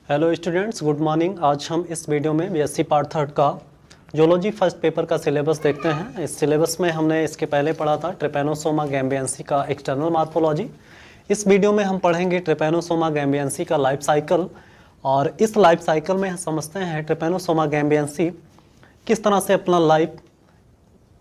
Hello students, good morning. आज हम इस वीडियो में बीएससी पार्ट 3 का जूलॉजी फर्स्ट पेपर का सिलेबस देखते हैं। इस सिलेबस में हमने इसके पहले पढ़ा था ट्रिपैनोसोमा गैम्बियंसी का एक्सटर्नल मॉर्फोलॉजी। इस वीडियो में हम पढ़ेंगे ट्रिपैनोसोमा गैम्बियंसी का लाइफ साइकिल, और इस लाइफ साइकिल में हम समझते हैं ट्रिपैनोसोमा गैम्बियंसी किस तरह से अपना लाइफ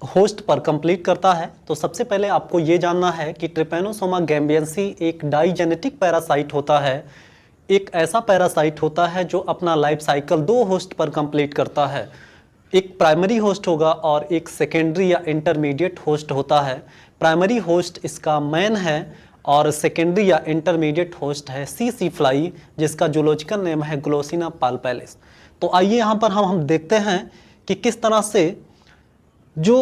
होस्ट पर कंप्लीट करता है। तो सबसे पहले आपको ये जानना है कि ट्रिपैनोसोमा गैम्बियंसी एक डाइजेनेटिक पैरासाइट होता है। एक ऐसा पैरासाइट होता है जो अपना लाइफ साइकिल दो होस्ट पर कंप्लीट करता है। एक प्राइमरी होस्ट होगा और एक सेकेंडरी या इंटरमीडिएट होस्ट होता है। प्राइमरी होस्ट इसका मैन है और सेकेंडरी या इंटरमीडिएट होस्ट है सी फ्लाई, जिसका जूलॉजिकल नेम है ग्लोसिना पाल्पेलिस। तो आइए यहाँ पर हम देखते हैं कि किस तरह से जो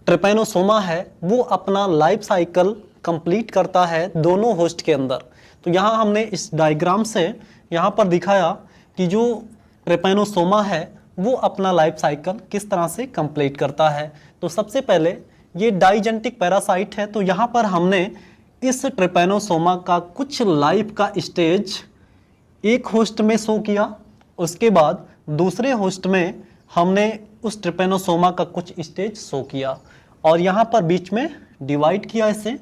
ट्रिपैनोसोमा है वो अपना लाइफ साइकिल कंप्लीट करता है दोनों होस्ट के अंदर। तो यहाँ हमने इस डायग्राम से यहाँ पर दिखाया कि जो ट्रिपैनोसोमा है वो अपना लाइफ साइकिल किस तरह से कंप्लीट करता है। तो सबसे पहले ये डाइजेनेटिक पैरासाइट है, तो यहाँ पर हमने इस ट्रिपैनोसोमा का कुछ लाइफ का स्टेज एक होस्ट में शो किया, उसके बाद दूसरे होस्ट में हमने उस ट्रिपैनोसोमा का कुछ स्टेज शो किया और यहाँ पर बीच में डिवाइड किया इसे।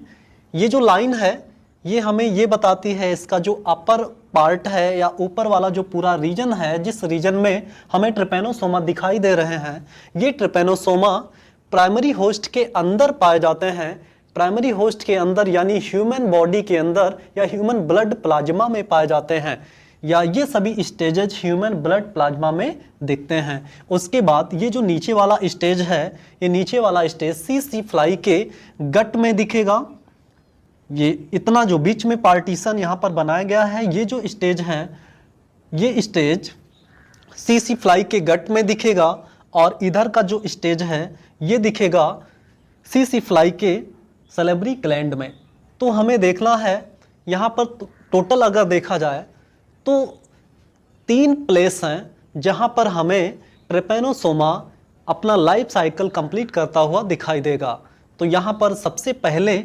ये जो लाइन है ये हमें ये बताती है इसका जो अपर पार्ट है या ऊपर वाला जो पूरा रीजन है, जिस रीजन में हमें ट्रिपैनोसोमा दिखाई दे रहे हैं, ये ट्रिपैनोसोमा प्राइमरी होस्ट के अंदर पाए जाते हैं। प्राइमरी होस्ट के अंदर यानी ह्यूमन बॉडी के अंदर या ह्यूमन ब्लड प्लाज्मा में पाए जाते हैं, या ये सभी स्टेजेज ह्यूमन ब्लड प्लाज्मा में दिखते हैं। उसके बाद ये जो नीचे वाला स्टेज है, ये नीचे वाला स्टेज सी फ्लाई के गट में दिखेगा। ये इतना जो बीच में पार्टीशन यहाँ पर बनाया गया है, ये जो स्टेज है ये स्टेज सी फ्लाई के गट में दिखेगा, और इधर का जो स्टेज है ये दिखेगा सी फ्लाई के सैलिवरी ग्लैंड में। तो हमें देखना है यहाँ पर टोटल अगर देखा जाए तो 3 प्लेस हैं जहाँ पर हमें ट्रिपैनोसोमा अपना लाइफ साइकिल कंप्लीट करता हुआ दिखाई देगा। तो यहाँ पर सबसे पहले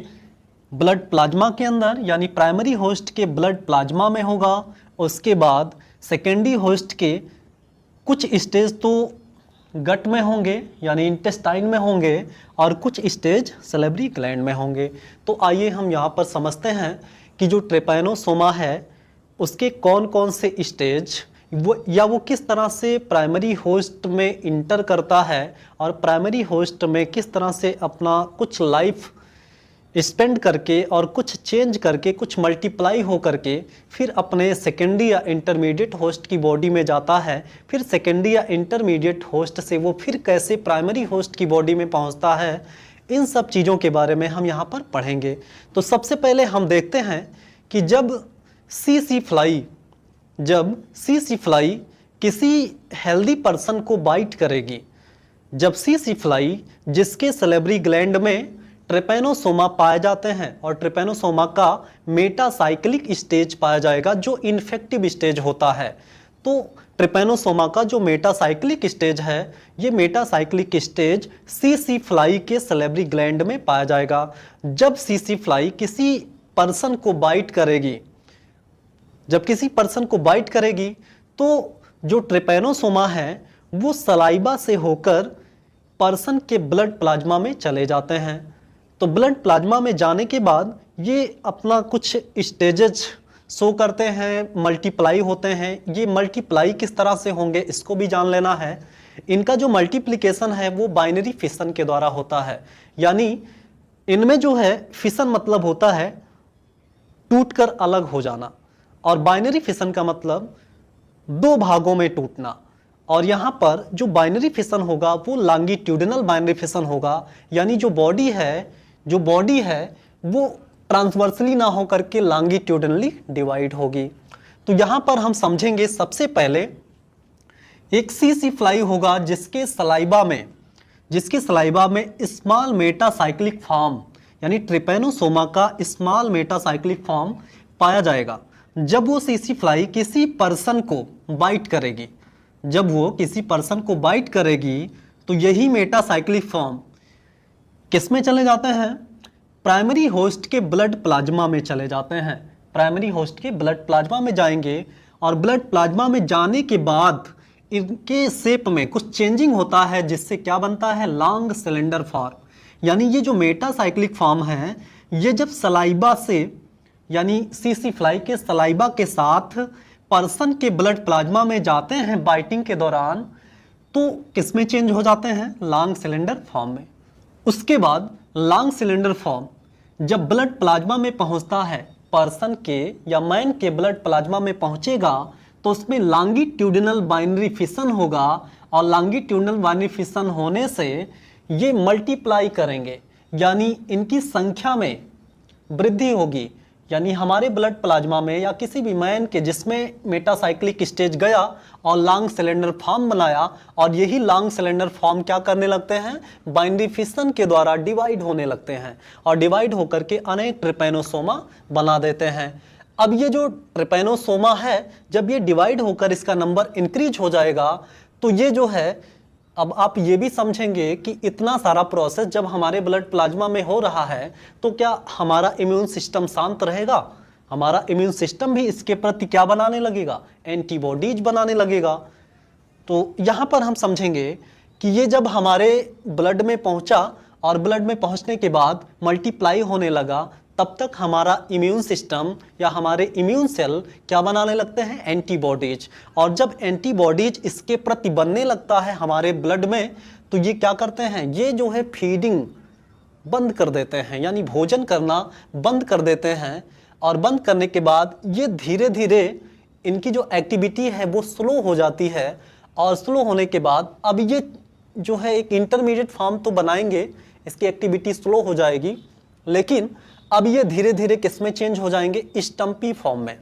ब्लड प्लाज्मा के अंदर यानी प्राइमरी होस्ट के ब्लड प्लाज्मा में होगा, उसके बाद सेकेंडरी होस्ट के कुछ स्टेज तो गट में होंगे यानी इंटेस्टाइन में होंगे, और कुछ स्टेज सैलिवरी ग्लैंड में होंगे। तो आइए हम यहाँ पर समझते हैं कि जो ट्रिपैनोसोमा है उसके कौन कौन से स्टेज वो किस तरह से प्राइमरी होस्ट में इंटर करता है, और प्राइमरी होस्ट में किस तरह से अपना कुछ लाइफ स्पेंड करके और कुछ चेंज करके कुछ मल्टीप्लाई हो करके फिर अपने सेकेंडरी या इंटरमीडिएट होस्ट की बॉडी में जाता है। फिर सेकेंडरी या इंटरमीडिएट होस्ट से वो फिर कैसे प्राइमरी होस्ट की बॉडी में पहुंचता है, इन सब चीज़ों के बारे में हम यहाँ पर पढ़ेंगे। तो सबसे पहले हम देखते हैं कि जब सी फ्लाई किसी हेल्दी पर्सन को बाइट करेगी, जब सी फ्लाई जिसके सैलिवरी ग्लैंड में ट्रिपैनोसोमा पाए जाते हैं, और ट्रिपैनोसोमा का मेटासाइक्लिक स्टेज पाया जाएगा जो इन्फेक्टिव स्टेज होता है। तो ट्रिपैनोसोमा का जो मेटासाइक्लिक स्टेज है, ये मेटासाइक्लिक स्टेज सी फ्लाई के सैलिवरी ग्लैंड में पाया जाएगा। जब सी फ्लाई किसी पर्सन को बाइट करेगी, जब किसी पर्सन को बाइट करेगी तो जो ट्रिपैनोसोमा है वो सलाइबा से होकर पर्सन के ब्लड प्लाज्मा में चले जाते हैं। तो ब्लड प्लाज्मा में जाने के बाद ये अपना कुछ स्टेजेस शो करते हैं, मल्टीप्लाई होते हैं। ये मल्टीप्लाई किस तरह से होंगे इसको भी जान लेना है। इनका जो मल्टीप्लिकेशन है वो बाइनरी फिशन के द्वारा होता है, यानी इनमें जो है फिशन मतलब होता है टूटकर अलग हो जाना, और बाइनरी फिशन का मतलब 2 भागों में टूटना। और यहाँ पर जो बाइनरी फिशन होगा वो लॉन्गिट्यूडिनल बाइनरी फिशन होगा, यानी जो बॉडी है वो ट्रांसवर्सली ना हो करके लॉन्गिट्यूडिनली डिवाइड होगी। तो यहाँ पर हम समझेंगे सबसे पहले एक सी फ्लाई होगा जिसके सलाइबा में स्मॉल मेटासाइक्लिक फॉर्म यानी ट्रिपैनोसोमा का स्मॉल मेटासाइक्लिक फॉर्म पाया जाएगा। जब वो सी फ्लाई किसी पर्सन को बाइट करेगी, तो यही मेटासाइक्लिक फॉर्म किस में चले जाते हैं, प्राइमरी होस्ट के ब्लड प्लाज्मा में चले जाते हैं। प्राइमरी होस्ट के ब्लड प्लाज्मा में जाएंगे और ब्लड प्लाज्मा में जाने के बाद इनके शेप में कुछ चेंजिंग होता है, जिससे क्या बनता है, लॉन्ग सिलेंडर फॉर्म। यानी ये जो मेटासाइक्लिक फॉर्म है, ये जब सलाइबा से यानी सीसी फ्लाई के सलाइबा के साथ पर्सन के ब्लड प्लाज्मा में जाते हैं बाइटिंग के दौरान, तो किस में चेंज हो जाते हैं, लॉन्ग सिलेंडर फॉर्म में। उसके बाद लॉन्ग सिलेंडर फॉर्म जब ब्लड प्लाज्मा में पहुंचता है, पर्सन के या मैन के ब्लड प्लाज्मा में पहुंचेगा, तो उसमें लॉन्गिट्यूडिनल बाइनरी फिशन होगा, और लॉन्गिट्यूडिनल बाइनरी फिशन होने से ये मल्टीप्लाई करेंगे, यानी इनकी संख्या में वृद्धि होगी। यानी हमारे ब्लड प्लाज्मा में या किसी भी मैन के जिसमें मेटासाइक्लिक स्टेज गया और लॉन्ग सिलेंडर फॉर्म बनाया, और यही लॉन्ग सिलेंडर फॉर्म क्या करने लगते हैं, बाइनरी फिशन के द्वारा डिवाइड होने लगते हैं, और डिवाइड होकर के अनेक ट्रिपैनोसोमा बना देते हैं। अब ये जो ट्रिपैनोसोमा है, जब ये डिवाइड होकर इसका नंबर इंक्रीज हो जाएगा, तो ये जो है, अब आप ये भी समझेंगे कि इतना सारा प्रोसेस जब हमारे ब्लड प्लाज्मा में हो रहा है, तो क्या हमारा इम्यून सिस्टम शांत रहेगा? हमारा इम्यून सिस्टम भी इसके प्रति क्या बनाने लगेगा, एंटीबॉडीज बनाने लगेगा। तो यहाँ पर हम समझेंगे कि ये जब हमारे ब्लड में पहुँचा और ब्लड में पहुँचने के बाद मल्टीप्लाई होने लगा, तब तक हमारा इम्यून सिस्टम या हमारे इम्यून सेल क्या बनाने लगते हैं, एंटीबॉडीज। और जब एंटीबॉडीज इसके प्रति बनने लगता है हमारे ब्लड में, तो ये क्या करते हैं, ये जो है फीडिंग बंद कर देते हैं, यानी भोजन करना बंद कर देते हैं। और बंद करने के बाद ये धीरे धीरे इनकी जो एक्टिविटी है वो स्लो हो जाती है, और स्लो होने के बाद अब ये जो है एक इंटरमीडिएट फॉर्म तो बनाएंगे, इसकी एक्टिविटी स्लो हो जाएगी, लेकिन अब ये धीरे धीरे किस में चेंज हो जाएंगे, स्टम्पी फॉर्म में।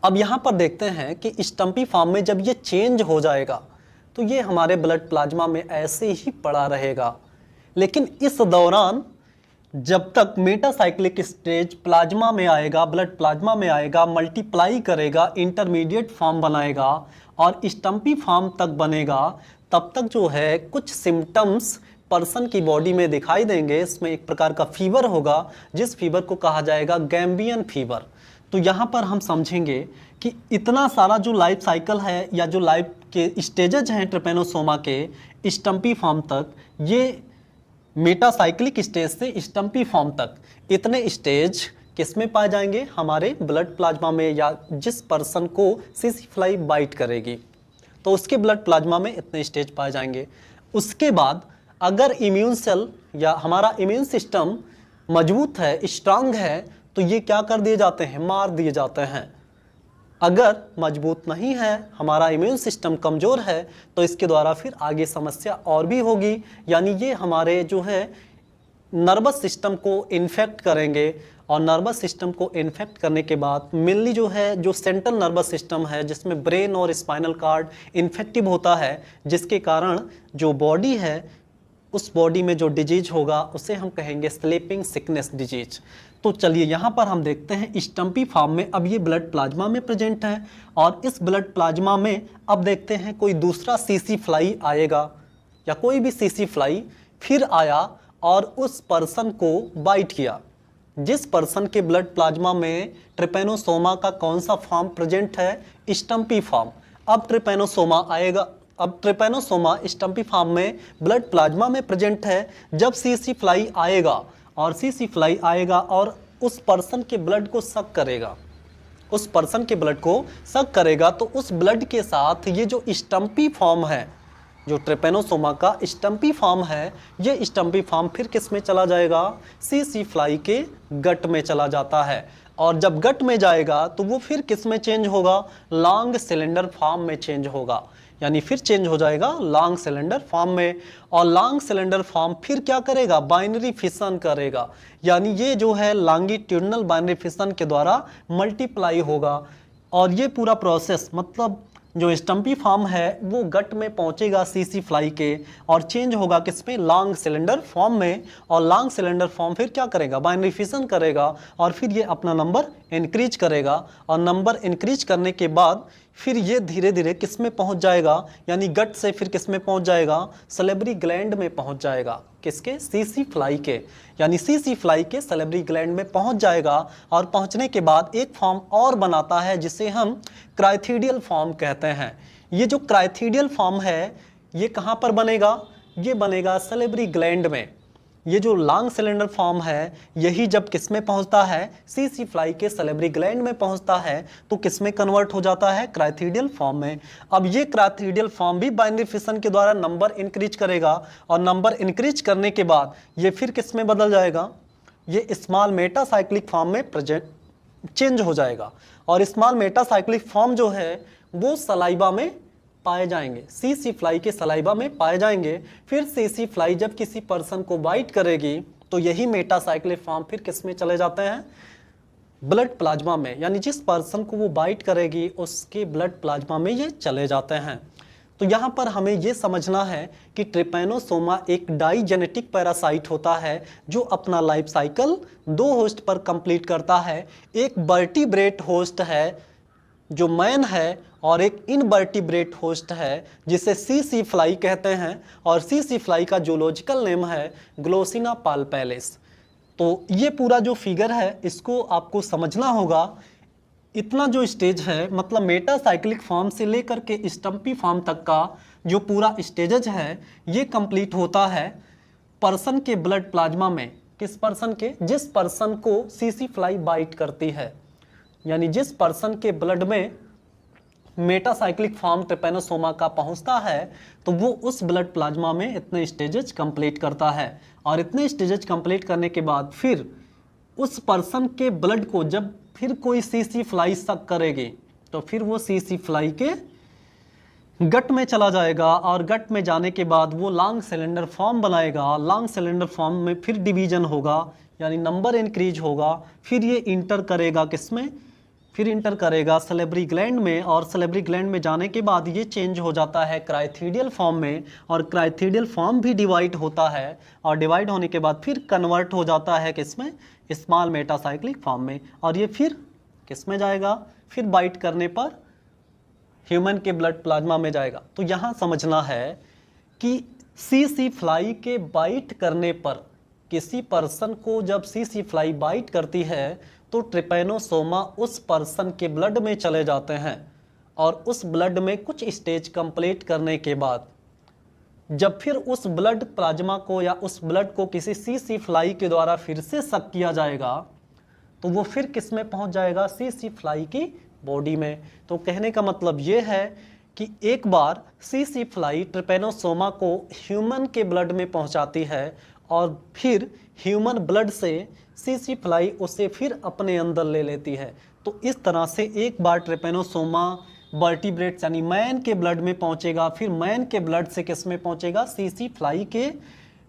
अब यहाँ पर देखते हैं कि स्टम्पी फॉर्म में जब ये चेंज हो जाएगा, तो ये हमारे ब्लड प्लाज्मा में ऐसे ही पड़ा रहेगा। लेकिन इस दौरान जब तक मेटासाइक्लिक स्टेज प्लाज्मा में आएगा, ब्लड प्लाज्मा में आएगा, मल्टीप्लाई करेगा, इंटरमीडिएट फॉर्म बनाएगा और स्टम्पी फॉर्म तक बनेगा, तब तक जो है कुछ सिम्टम्स पर्सन की बॉडी में दिखाई देंगे। इसमें एक प्रकार का फीवर होगा, जिस फीवर को कहा जाएगा गैम्बियन फीवर। तो यहाँ पर हम समझेंगे कि इतना सारा जो लाइफ साइकिल है या जो लाइफ के स्टेजेज हैं ट्रिपैनोसोमा के स्टम्पी फॉर्म तक, ये मेटासाइक्लिक स्टेज से स्टम्पी फॉर्म तक इतने स्टेज किस में पाए जाएंगे, हमारे ब्लड प्लाज्मा में, या जिस पर्सन को सीसी फ्लाई बाइट करेगी तो उसके ब्लड प्लाज्मा में इतने स्टेज पाए जाएंगे। उसके बाद अगर इम्यून सेल या हमारा इम्यून सिस्टम मजबूत है, स्ट्रांग है, तो ये क्या कर दिए जाते हैं, मार दिए जाते हैं। अगर मजबूत नहीं है, हमारा इम्यून सिस्टम कमज़ोर है, तो इसके द्वारा फिर आगे समस्या और भी होगी। यानी ये हमारे जो है नर्वस सिस्टम को इन्फेक्ट करेंगे, और नर्वस सिस्टम को इन्फेक्ट करने के बाद मेनली जो है जो सेंट्रल नर्वस सिस्टम है, जिसमें ब्रेन और स्पाइनल कार्ड इन्फेक्टिव होता है, जिसके कारण जो बॉडी है उस बॉडी में जो डिजीज होगा उसे हम कहेंगे स्लीपिंग सिकनेस डिजीज। तो चलिए यहाँ पर हम देखते हैं स्टम्पी फॉर्म में अब ये ब्लड प्लाज्मा में प्रेजेंट है, और इस ब्लड प्लाज्मा में अब देखते हैं कोई दूसरा सीसी फ्लाई आएगा, या कोई भी सीसी फ्लाई फिर आया और उस पर्सन को बाइट किया। जिस पर्सन के ब्लड प्लाज्मा में ट्रिपैनोसोमा का कौन सा फॉर्म प्रेजेंट है, स्टम्पी फॉर्म। अब ट्रिपैनोसोमा आएगा, अब ट्रिपैनोसोमा स्टम्पी फॉर्म में ब्लड प्लाज्मा में प्रेजेंट है। जब सीसी फ्लाई आएगा, और सीसी फ्लाई आएगा और उस पर्सन के ब्लड को सक करेगा, उस पर्सन के ब्लड को सक करेगा, तो उस ब्लड के साथ ये जो स्टम्पी फॉर्म है, जो ट्रिपैनोसोमा का स्टम्पी फॉर्म है, ये स्टम्पी फॉर्म फिर किस में चला जाएगा, सीसी फ्लाई के गट में चला जाता है। और जब गट में जाएगा तो वो फिर किस में चेंज होगा, लॉन्ग सिलेंडर फॉर्म में चेंज होगा। यानी फिर चेंज हो जाएगा लॉन्ग सिलेंडर फॉर्म में, और लॉन्ग सिलेंडर फॉर्म फिर क्या करेगा, बाइनरी फिशन करेगा। यानी ये जो है लॉन्गिट्यूडिनल बाइनरी फिशन के द्वारा मल्टीप्लाई होगा, और ये पूरा प्रोसेस मतलब जो स्टम्पी फॉर्म है वो गट में पहुंचेगा सीसी फ्लाई के, और चेंज होगा किसमें, लॉन्ग सिलेंडर फॉर्म में। और लॉन्ग सिलेंडर फॉर्म फिर क्या करेगा, बाइनरी फिशन करेगा, और फिर ये अपना नंबर इंक्रीज करेगा, और नंबर इंक्रीज करने के बाद फिर ये धीरे धीरे किस में पहुंच जाएगा, यानी गट से फिर किस में पहुंच जाएगा, सलेबरी ग्लैंड में पहुंच जाएगा। किसके? सीसी फ्लाई के, यानी सीसी फ्लाई के सलेबरी ग्लैंड में पहुंच जाएगा। और पहुंचने के बाद एक फॉर्म और बनाता है जिसे हम क्राइथीडियल फॉर्म कहते हैं। ये जो क्राइथीडियल फॉर्म है ये कहाँ पर बनेगा? ये बनेगा सलेबरी ग्लैंड में। ये जो लॉन्ग सिलेंडर फॉर्म है यही जब किस में पहुंचता है, सीसी फ्लाई के सलेबरी ग्लैंड में पहुंचता है तो किस में कन्वर्ट हो जाता है, क्राइथीडियल फॉर्म में। अब ये क्राइथीडियल फॉर्म भी बाइनरी फिशन के द्वारा नंबर इंक्रीज करेगा और नंबर इंक्रीज करने के बाद ये फिर किस में बदल जाएगा, ये स्मॉल मेटासाइक्लिक फॉर्म में चेंज हो जाएगा। और स्मॉल मेटासाइक्लिक फॉर्म जो है वो सलाइवा में पाए जाएंगे, सीसी फ्लाई के सलाइवा में पाए जाएंगे। फिर सीसी फ्लाई जब किसी पर्सन को बाइट करेगी तो यही मेटासाइक्लिक फॉर्म फिर किस में चले जाते हैं, ब्लड प्लाज्मा में, यानी जिस पर्सन को वो बाइट करेगी उसके ब्लड प्लाज्मा में ये चले जाते हैं। तो यहाँ पर हमें ये समझना है कि ट्रिपैनोसोमा एक डाइजेनेटिक पैरासाइट होता है जो अपना लाइफ साइकिल 2 होस्ट पर कंप्लीट करता है। एक वर्टिब्रेट होस्ट है जो मैन है और एक इनवर्टिब्रेट होस्ट है जिसे सीसी फ्लाई कहते हैं, और सीसी फ्लाई का जूलॉजिकल नेम है ग्लोसिना पाल्पेलिस। तो ये पूरा जो फिगर है इसको आपको समझना होगा। इतना जो स्टेज है मतलब मेटासाइक्लिक फॉर्म से लेकर के स्टम्पी फॉर्म तक का जो पूरा स्टेजेज है ये कंप्लीट होता है पर्सन के ब्लड प्लाज्मा में। किस पर्सन के? जिस पर्सन को सीसी फ्लाई बाइट करती है, यानी जिस पर्सन के ब्लड में मेटासाइक्लिक फॉर्म ट्रिपैनोसोमा का पहुंचता है तो वो उस ब्लड प्लाज्मा में इतने स्टेजेज कंप्लीट करता है। और इतने स्टेजेज कंप्लीट करने के बाद फिर उस पर्सन के ब्लड को जब फिर कोई सीसी फ्लाई सक करेगी तो फिर वो सीसी फ्लाई के गट में चला जाएगा और गट में जाने के बाद वो लॉन्ग सिलेंडर फॉर्म बनाएगा। लॉन्ग सिलेंडर फॉर्म में फिर डिवीजन होगा यानी नंबर इंक्रीज होगा। फिर ये इंटर करेगा किसमें? फिर इंटर करेगा सलेबरी ग्लैंड में, और सलेबरी ग्लैंड में जाने के बाद ये चेंज हो जाता है क्राइथीडियल फॉर्म में, और क्राइथीडियल फॉर्म भी डिवाइड होता है और डिवाइड होने के बाद फिर कन्वर्ट हो जाता है किसमें? स्मॉल मेटासाइक्लिक फॉर्म में। और ये फिर किस में जाएगा? फिर बाइट करने पर ह्यूमन के ब्लड प्लाज्मा में जाएगा। तो यहाँ समझना है कि सीसी फ्लाई के बाइट करने पर, किसी पर्सन को जब सीसी फ्लाई बाइट करती है तो ट्रिपैनोसोमा उस पर्सन के ब्लड में चले जाते हैं, और उस ब्लड में कुछ स्टेज कंप्लीट करने के बाद जब फिर उस ब्लड प्लाज्मा को या उस ब्लड को किसी सीसी फ्लाई के द्वारा फिर से सक किया जाएगा तो वो फिर किस में पहुंच जाएगा? सीसी फ्लाई की बॉडी में। तो कहने का मतलब ये है कि एक बार सीसी फ्लाई ट्रिपैनोसोमा को ह्यूमन के ब्लड में पहुंचाती है और फिर ह्यूमन ब्लड से सीसी फ्लाई उसे फिर अपने अंदर ले लेती है। तो इस तरह से एक बार ट्रिपैनोसोमा वर्टिब्रेट्स यानी मैन के ब्लड में पहुंचेगा, फिर मैन के ब्लड से किस में पहुंचेगा? सीसी फ्लाई के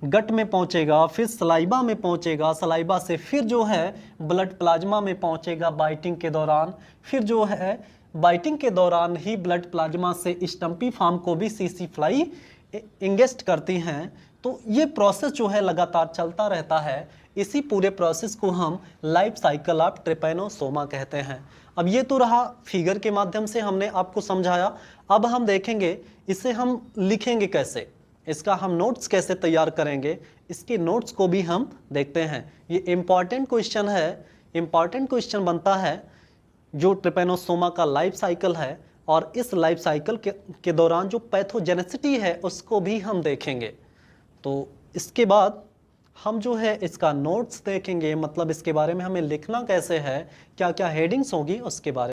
गट में पहुंचेगा, फिर सलाइबा में पहुंचेगा, सलाइबा से फिर जो है ब्लड प्लाज्मा में पहुंचेगा बाइटिंग के दौरान, फिर जो है बाइटिंग के दौरान ही ब्लड प्लाज्मा से स्टम्पी फॉर्म को भी सीसी फ्लाई इंगेस्ट करती हैं। तो ये प्रोसेस जो है लगातार चलता रहता है। इसी पूरे प्रोसेस को हम लाइफ साइकिल ऑफ ट्रिपैनोसोमा कहते हैं। अब ये तो रहा फिगर के माध्यम से हमने आपको समझाया। अब हम देखेंगे इसे हम लिखेंगे कैसे, इसका हम नोट्स कैसे तैयार करेंगे, इसके नोट्स को भी हम देखते हैं। ये इम्पॉर्टेंट क्वेश्चन है, इम्पॉर्टेंट क्वेश्चन बनता है जो ट्रिपैनोसोमा का लाइफ साइकिल है, और इस लाइफ साइकिल के दौरान जो पैथोजेनेसिटी है उसको भी हम देखेंगे। तो इसके बाद हम जो है इसका नोट्स देखेंगे, मतलब इसके बारे में हमें लिखना कैसे है, क्या क्या हेडिंग्स होगी उसके बारे में।